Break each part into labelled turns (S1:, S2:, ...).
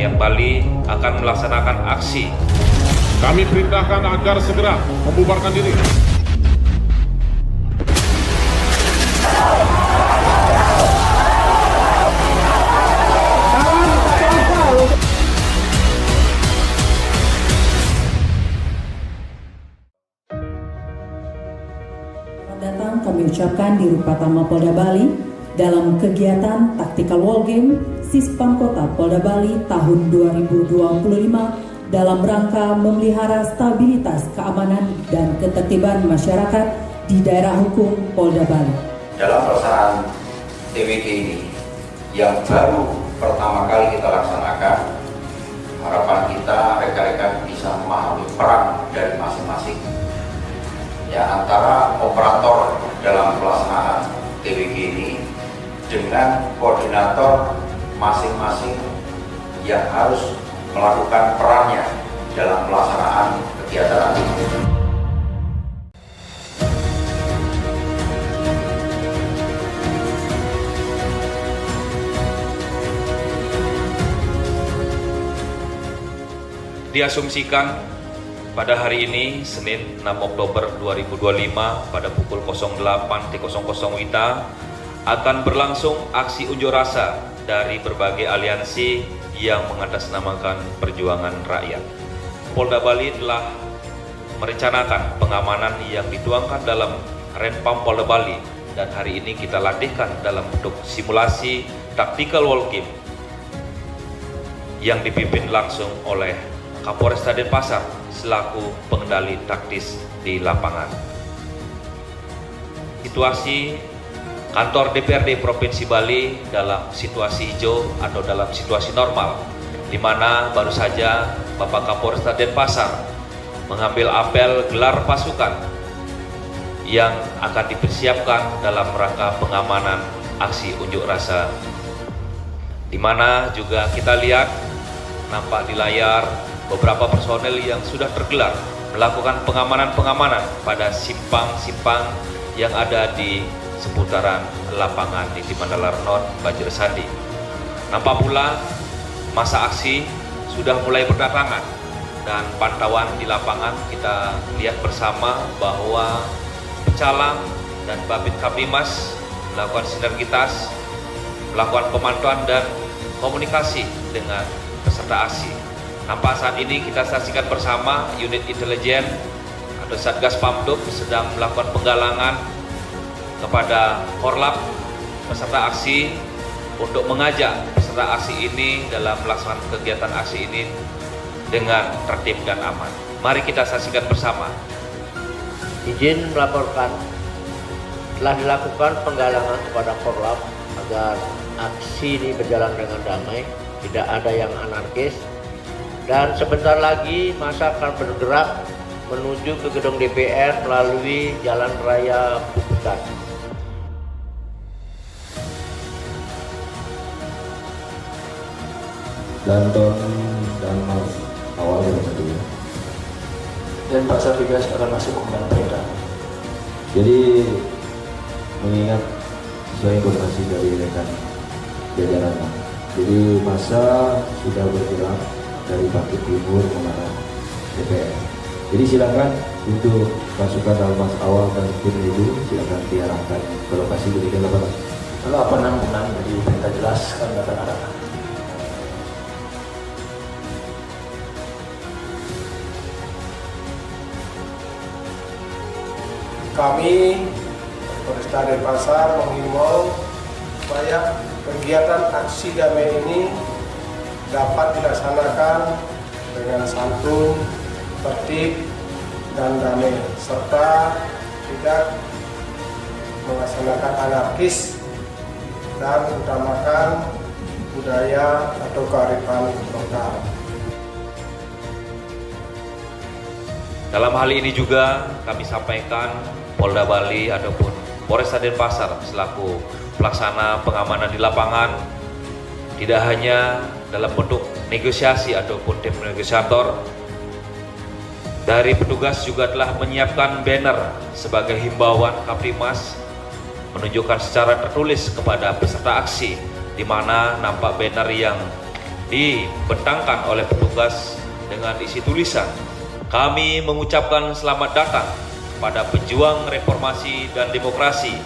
S1: rakyat Bali akan melaksanakan aksi.
S2: Kami perintahkan agar segera membubarkan diri.
S3: Selamat datang kami ucapkan di Rupatama Polda Bali dalam kegiatan Tactical War Game Sispam Kota Polda Bali tahun 2025 dalam rangka memelihara stabilitas, keamanan, dan ketertiban masyarakat di daerah hukum Polda Bali.
S4: Dalam pelaksanaan TWG ini yang baru pertama kali kita laksanakan, harapan kita rekan-rekan bisa memahami peran dari masing-masing. Ya, antara operator dalam pelaksanaan TWG ini dengan koordinator masing-masing yang harus melakukan perannya dalam pelaksanaan kegiatan ini.
S1: Diasumsikan pada hari ini, Senin 6 Oktober 2025 pada pukul 08.00 WITA akan berlangsung aksi unjuk rasa dari berbagai aliansi yang mengatasnamakan perjuangan rakyat. Polda Bali telah merencanakan pengamanan yang dituangkan dalam Renpam Polda Bali, dan hari ini kita latihkan dalam bentuk simulasi Tactical War Game yang dipimpin langsung oleh Kapolresta Denpasar selaku pengendali taktis di lapangan. Situasi kantor DPRD Provinsi Bali dalam situasi hijau atau dalam situasi normal, di mana baru saja Bapak Kapolresta Denpasar mengambil apel gelar pasukan yang akan dipersiapkan dalam rangka pengamanan aksi unjuk rasa, di mana juga kita lihat nampak di layar beberapa personel yang sudah tergelar melakukan pengamanan pada simpang-simpang yang ada di seputaran lapangan di Mandala Renon, Banjir Sandi. Nampak pula masa aksi sudah mulai berdatangan, dan pantauan di lapangan kita lihat bersama bahwa Pecalang dan Babit Kapimas melakukan sinergitas, melakukan pemantauan dan komunikasi dengan peserta aksi. Nampak saat ini kita saksikan bersama unit intelijen atau Satgas Pamdub sedang melakukan penggalangan kepada Korlap peserta aksi untuk mengajak peserta aksi ini dalam pelaksanaan kegiatan aksi ini dengan tertib dan aman. Mari kita saksikan bersama.
S5: Izin melaporkan telah dilakukan penggalangan kepada Korlap agar aksi ini berjalan dengan damai, tidak ada yang anarkis, dan sebentar lagi masa akan bergerak menuju ke gedung DPR melalui Jalan Raya Puputan.
S6: Danton dan Mas awal yang kedua.
S7: Dan Pak Satgas akan masuk ke perintah.
S6: Jadi mengingat sesuai informasi dari rekan jajaran, jadi masa sudah bergerak dari Bukit Timur mengarah DPR. Jadi silakan untuk pasukan Dalmas awal dan tim itu silakan diarahkan ke lokasi demikian Bapak.
S7: Lalu apa benar dari perintah jelas kami akan arahkan.
S8: Kami Polresta Denpasar menghimbau supaya kegiatan aksi damai ini dapat dilaksanakan dengan santun, tertib, dan damai, serta tidak melaksanakan anarkis dan utamakan budaya atau kearifan lokal.
S1: Dalam hal ini juga kami sampaikan Polda Bali ataupun Polresta Denpasar selaku pelaksana pengamanan di lapangan tidak hanya dalam bentuk negosiasi ataupun tim negosiator, dari petugas juga telah menyiapkan banner sebagai himbauan Kaprimas menunjukkan secara tertulis kepada peserta aksi, di mana nampak banner yang dibentangkan oleh petugas dengan isi tulisan, "Kami mengucapkan selamat datang kepada pejuang reformasi dan demokrasi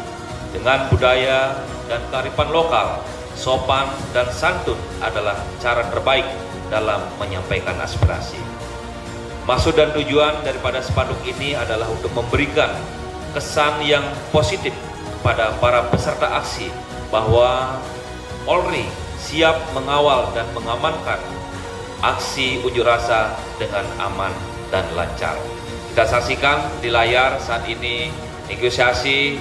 S1: dengan budaya dan kearifan lokal. Sopan dan santun adalah cara terbaik dalam menyampaikan aspirasi." Maksud dan tujuan daripada spanduk ini adalah untuk memberikan kesan yang positif kepada para peserta aksi bahwa Polri siap mengawal dan mengamankan aksi unjuk rasa dengan aman dan lancar. Kita saksikan di layar saat ini negosiasi,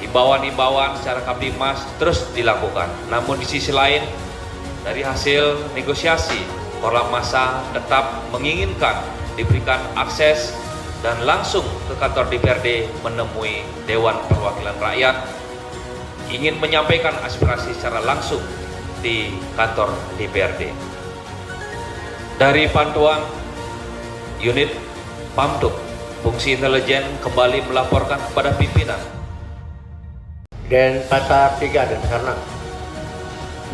S1: himbauan-himbauan secara Kamtibmas terus dilakukan. Namun di sisi lain, dari hasil negosiasi, Korlap Massa tetap menginginkan diberikan akses dan langsung ke kantor DPRD menemui Dewan Perwakilan Rakyat, ingin menyampaikan aspirasi secara langsung di kantor DPRD. Dari pantauan unit Pamduk, fungsi intelijen kembali melaporkan kepada pimpinan.
S5: Denpasar 3, Denpasar 6.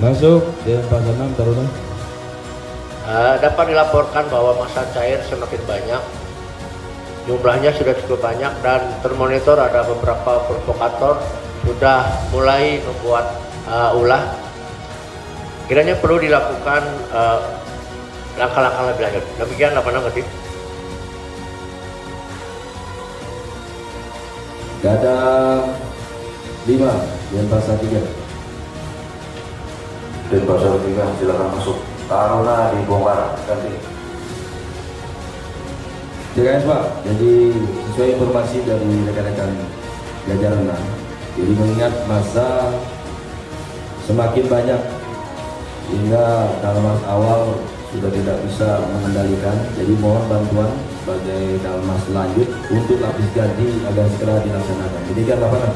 S6: Masuk Denpasar 6 Taruna.
S5: Dapat dilaporkan bahwa massa cair semakin banyak, jumlahnya sudah cukup banyak dan termonitor ada beberapa provokator sudah mulai membuat ulah. Kiranya perlu dilakukan langkah-langkah lebih lanjut. Demikian laporan Ketim.
S6: Dadang 5 Denpasar 3.
S4: Denpasar 3 silakan masuk. Taruna dibongkar ganti.
S6: JKS Pak, jadi sesuai informasi dari rekan-rekan jajaran, jadi mengingat masa semakin banyak hingga Dalmas awal sudah tidak bisa mengendalikan, jadi mohon bantuan sebagai Dalmas lanjut untuk lapis ganti agar segera dilaksanakan. Demikian laporan.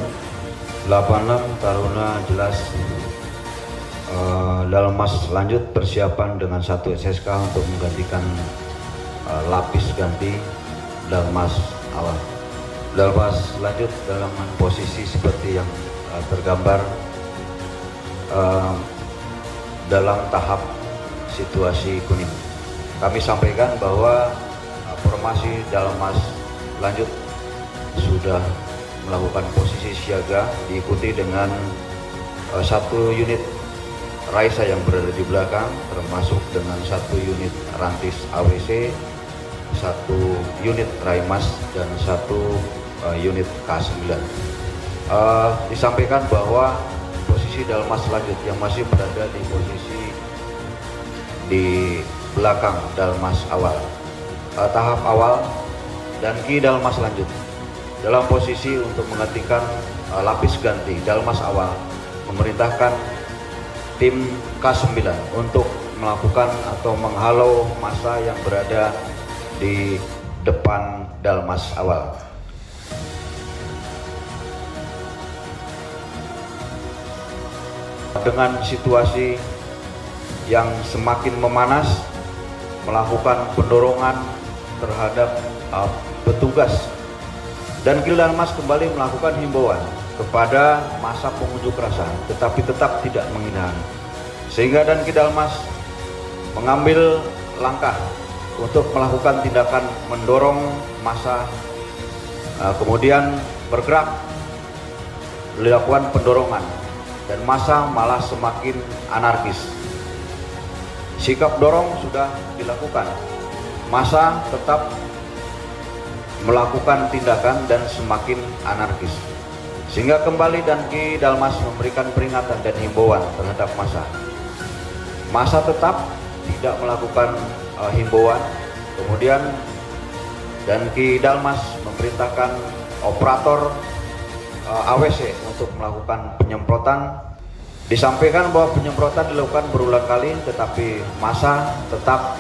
S9: 86 Taruna jelas. Dalmas lanjut persiapan dengan 1 SSK untuk menggantikan lapis ganti Dalmas awal. Dalmas lanjut dalam posisi seperti yang tergambar dalam tahap situasi kuning. Kami sampaikan bahwa formasi Dalmas lanjut sudah melakukan posisi siaga diikuti dengan 1 unit Raisa yang berada di belakang, termasuk dengan 1 unit Rantis AWC, 1 unit Raimas dan 1 unit K9. Disampaikan bahwa posisi Dalmas lanjut yang masih berada di posisi di belakang Dalmas awal, tahap awal, dan Ki Dalmas lanjut dalam posisi untuk menggantikan lapis ganti Dalmas awal, memerintahkan tim K9 untuk melakukan atau menghalau massa yang berada di depan Dalmas awal. Dengan situasi yang semakin memanas, melakukan pendorongan terhadap petugas, dan Dalmas kembali melakukan himbauan kepada massa pengunjuk rasa, tetapi tetap tidak menghina, sehingga dan Dalmas mengambil langkah untuk melakukan tindakan mendorong massa, kemudian bergerak dilakukan pendorongan dan massa malah semakin anarkis. Sikap dorong sudah dilakukan, massa tetap melakukan tindakan dan semakin anarkis, sehingga kembali dan Ki Dalmas memberikan peringatan dan himbauan terhadap massa. Massa tetap tidak melakukan himbauan, kemudian dan Ki Dalmas memerintahkan operator AWC untuk melakukan penyemprotan. Disampaikan bahwa penyemprotan dilakukan berulang kali, tetapi massa tetap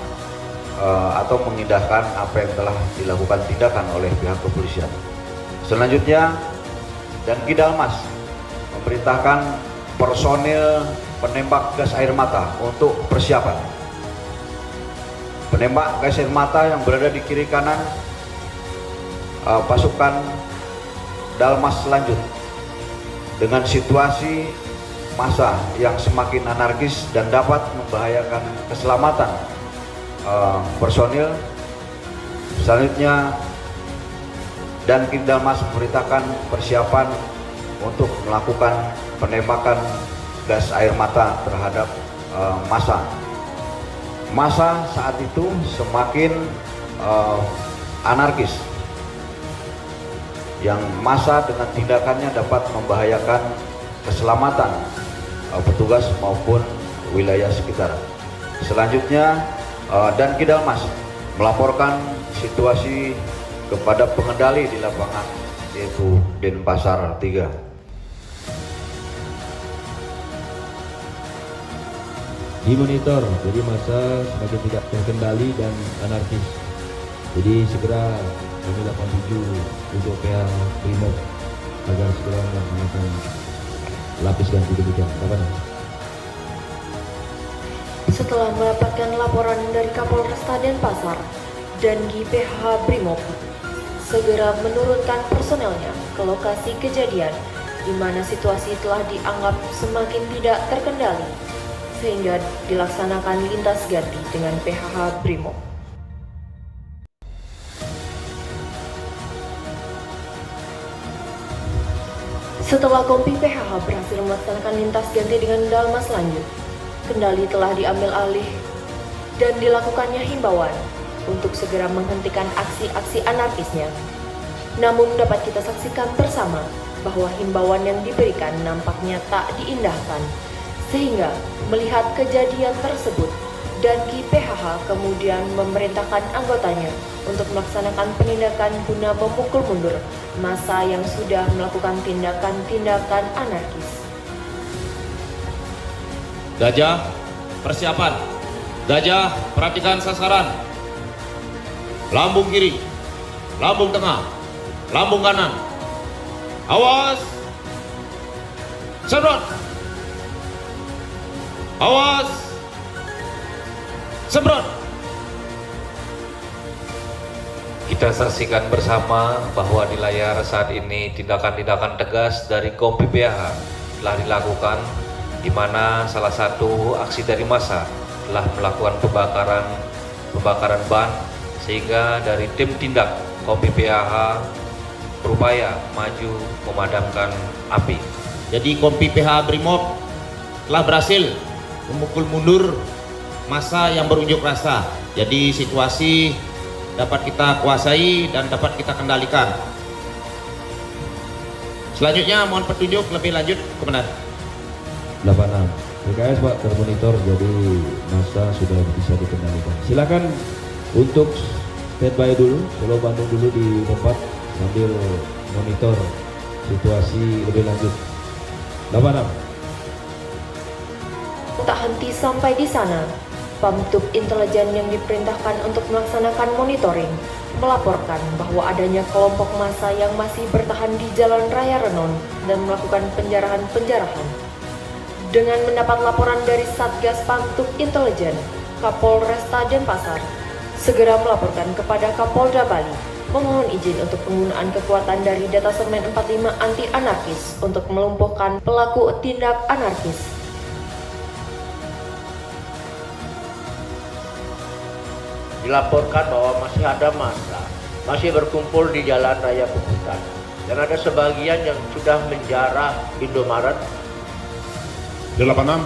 S9: atau mengindahkan apa yang telah dilakukan tindakan oleh pihak kepolisian. Selanjutnya, dan Ki Dalmas memerintahkan personil penembak gas air mata untuk persiapan. Penembak gas air mata yang berada di kiri kanan pasukan Dalmas lanjut dengan situasi massa yang semakin anarkis dan dapat membahayakan keselamatan personil. Selanjutnya, dan Kidalmas memerintahkan persiapan untuk melakukan penembakan gas air mata terhadap massa. Massa saat itu semakin anarkis, yang massa dengan tindakannya dapat membahayakan keselamatan petugas maupun wilayah sekitar. Selanjutnya, dan Kidalmas melaporkan situasi kepada pengendali di lapangan, yaitu Denpasar 3.
S6: Dimonitor, jadi masa semakin tidak terkendali dan anarkis. Jadi segera kami 87 untuk PH Brimob agar segera melaksanakan lapis ganti demikian. Kapan?
S10: Setelah mendapatkan laporan dari Kapolresta Denpasar dan GPH Brimob, segera menurunkan personelnya ke lokasi kejadian di mana situasi telah dianggap semakin tidak terkendali, sehingga dilaksanakan lintas ganti dengan PHH Brimob. Setelah Kompi PHH berhasil melaksanakan lintas ganti dengan Dalmas lanjut, kendali telah diambil alih dan dilakukannya himbauan untuk segera menghentikan aksi-aksi anarkisnya. Namun dapat kita saksikan bersama bahwa himbauan yang diberikan nampaknya tak diindahkan, sehingga melihat kejadian tersebut, dan GPHH kemudian memerintahkan anggotanya untuk melaksanakan penindakan guna memukul mundur massa yang sudah melakukan tindakan-tindakan anarkis.
S2: Gajah, persiapan. Gajah, perhatikan sasaran. Lambung kiri, lambung tengah, lambung kanan. Awas. Semprot. Awas. Semprot.
S1: Kita saksikan bersama bahwa di layar saat ini tindakan-tindakan tegas dari Kompi PHH telah dilakukan, di mana salah satu aksi dari massa telah melakukan pembakaran ban, sehingga dari tim tindak Kompi PHH berupaya maju memadamkan api.
S2: Jadi Kompi PHH Brimob telah berhasil memukul mundur massa yang berunjuk rasa. Jadi situasi dapat kita kuasai dan dapat kita kendalikan. Selanjutnya mohon petunjuk lebih lanjut, Komandan.
S6: 86 PKS Pak termonitor, jadi masa sudah bisa dikendalikan. Silakan untuk standby dulu, Solo Bandung dulu di tempat sambil monitor situasi lebih lanjut. 86.
S10: Tak henti sampai di sana, Pamtub Intelijen yang diperintahkan untuk melaksanakan monitoring melaporkan bahwa adanya kelompok massa yang masih bertahan di Jalan Raya Renon dan melakukan penjarahan-penjarahan. Dengan mendapat laporan dari Satgas Pamtub Intelijen, Kapolresta Denpasar segera melaporkan kepada Kapolda Bali memohon izin untuk penggunaan kekuatan dari Detasemen 45 Anti Anarkis untuk melumpuhkan pelaku tindak anarkis.
S5: Dilaporkan bahwa masih ada massa masih berkumpul di Jalan Raya Puputan, dan ada sebagian yang sudah menjarah Indomaret.
S2: 86.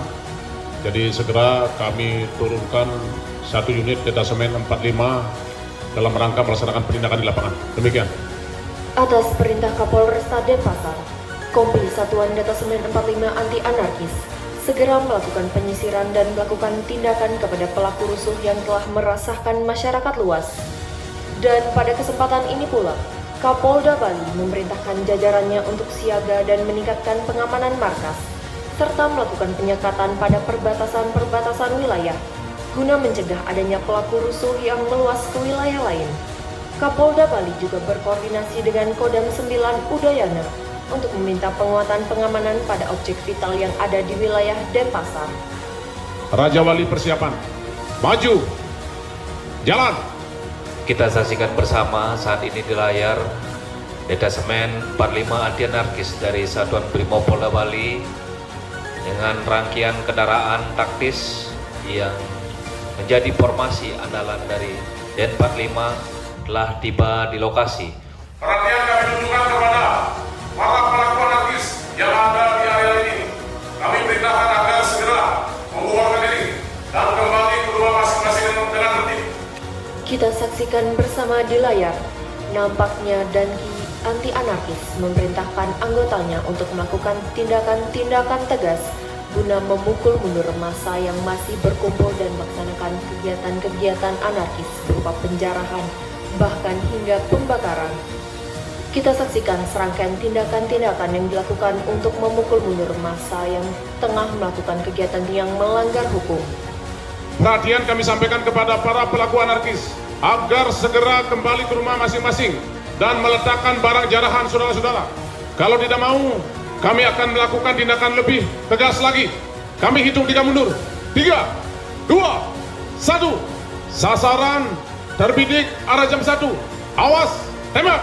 S2: Jadi segera kami turunkan 1 unit Detasemen 45 dalam rangka melaksanakan penindakan di lapangan. Demikian.
S10: Atas perintah Kapolresta Denpasar, Kompi Satuan Detasemen 45 Anti Anarkis segera melakukan penyisiran dan melakukan tindakan kepada pelaku rusuh yang telah meresahkan masyarakat luas. Dan pada kesempatan ini pula, Kapolda Bali memerintahkan jajarannya untuk siaga dan meningkatkan pengamanan markas, serta melakukan penyekatan pada perbatasan-perbatasan wilayah, guna mencegah adanya pelaku rusuh yang meluas ke wilayah lain. Kapolda Bali juga berkoordinasi dengan Kodam 9 Udayana untuk meminta penguatan pengamanan pada objek vital yang ada di wilayah Denpasar.
S2: Raja Wali persiapan. Maju. Jalan.
S1: Kita saksikan bersama saat ini di layar Detasemen 45 Anti Anarkis dari Satuan Brimob Polda Bali dengan rangkaian kendaraan taktis yang menjadi formasi andalan dari Denpasar 5 telah tiba di lokasi.
S11: Perhatian kami tunjukkan kepada para pelaku anarkis yang ada di area ini. Kami perintahkan agar segera membubarkan diri dan kembali ke rumah masing-masing dengan tertib.
S10: Kita saksikan bersama di layar, nampaknya Danki anti anarkis memerintahkan anggotanya untuk melakukan tindakan-tindakan tegas guna memukul mundur massa yang masih berkumpul dan melaksanakan kegiatan-kegiatan anarkis berupa penjarahan, bahkan hingga pembakaran. Kita saksikan serangkaian tindakan-tindakan yang dilakukan untuk memukul mundur massa yang tengah melakukan kegiatan yang melanggar hukum.
S11: Perhatian kami sampaikan kepada para pelaku anarkis agar segera kembali ke rumah masing-masing dan meletakkan barang jarahan saudara-saudara. Kalau tidak mau, kami akan melakukan tindakan lebih tegas lagi. Kami hitung 3 mundur. 3, 2, 1. Sasaran terbidik arah jam 1. Awas, tembak.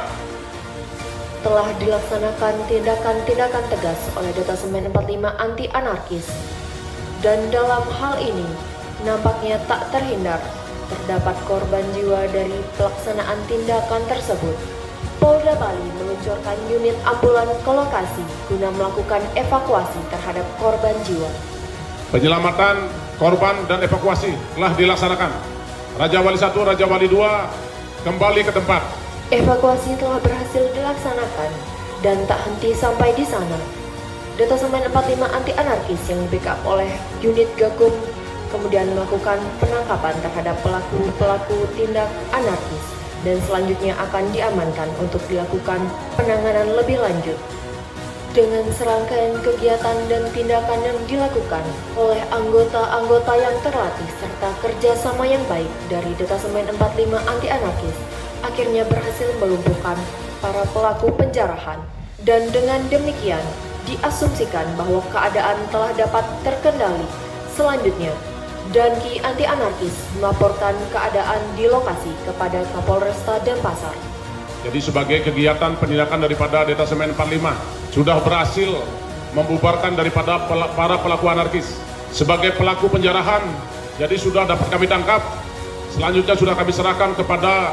S10: Telah dilaksanakan tindakan-tindakan tegas oleh Detasemen 45 anti anarkis. Dan dalam hal ini, nampaknya tak terhindar terdapat korban jiwa dari pelaksanaan tindakan tersebut. Polda Bali meluncurkan unit ambulan ke lokasi guna melakukan evakuasi terhadap korban jiwa.
S11: Penyelamatan korban dan evakuasi telah dilaksanakan. Raja Wali 1, Raja Wali 2 kembali ke tempat.
S10: Evakuasi telah berhasil dilaksanakan dan tak henti sampai di sana. Detasemen 45 anti anarkis yang di-backup oleh unit Gakum kemudian melakukan penangkapan terhadap pelaku-pelaku tindak anarkis dan selanjutnya akan diamankan untuk dilakukan penanganan lebih lanjut. Dengan serangkaian kegiatan dan tindakan yang dilakukan oleh anggota-anggota yang terlatih serta kerjasama yang baik dari Detasemen 45 anti anarkis, akhirnya berhasil melumpuhkan para pelaku penjarahan. Dan dengan demikian, diasumsikan bahwa keadaan telah dapat terkendali. Selanjutnya, Danki anti anarkis melaporkan keadaan di lokasi kepada Kapolresta Denpasar.
S11: Jadi sebagai kegiatan penindakan daripada Detasemen 45 sudah berhasil membubarkan daripada para pelaku anarkis. Sebagai pelaku penjarahan, jadi sudah dapat kami tangkap. Selanjutnya sudah kami serahkan kepada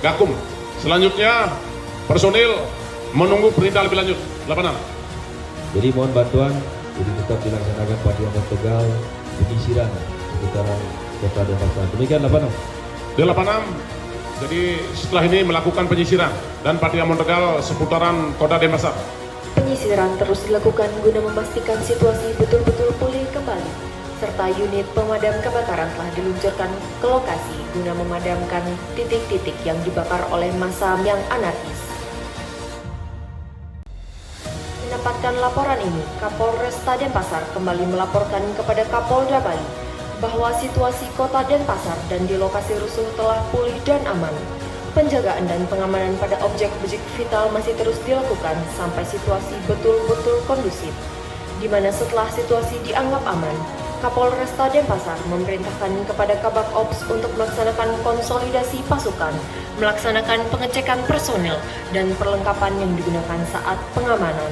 S11: Gakum. Selanjutnya personil menunggu perintah lebih lanjut. 86.
S6: Jadi mohon bantuan, jadi tetap dilaksanakan Padiamon Tegal penyisiran seputaran kota Denpasar. Demikian 86.
S11: 86. Jadi setelah ini melakukan penyisiran dan Padiamon Tegal seputaran kota Denpasar.
S10: Penyisiran terus dilakukan guna memastikan situasi betul-betul pulih kembali, serta unit pemadam kebakaran telah diluncurkan ke lokasi guna memadamkan titik-titik yang dibakar oleh massa yang anarkis. Mendapatkan laporan ini, Kapolresta Denpasar kembali melaporkan kepada Kapolda Bali bahwa situasi kota Denpasar dan di lokasi rusuh telah pulih dan aman. Penjagaan dan pengamanan pada objek-objek vital masih terus dilakukan sampai situasi betul-betul kondusif, di mana setelah situasi dianggap aman, Kapolresta Denpasar memerintahkan kepada Kabak Ops untuk melaksanakan konsolidasi pasukan, melaksanakan pengecekan personel dan perlengkapan yang digunakan saat pengamanan.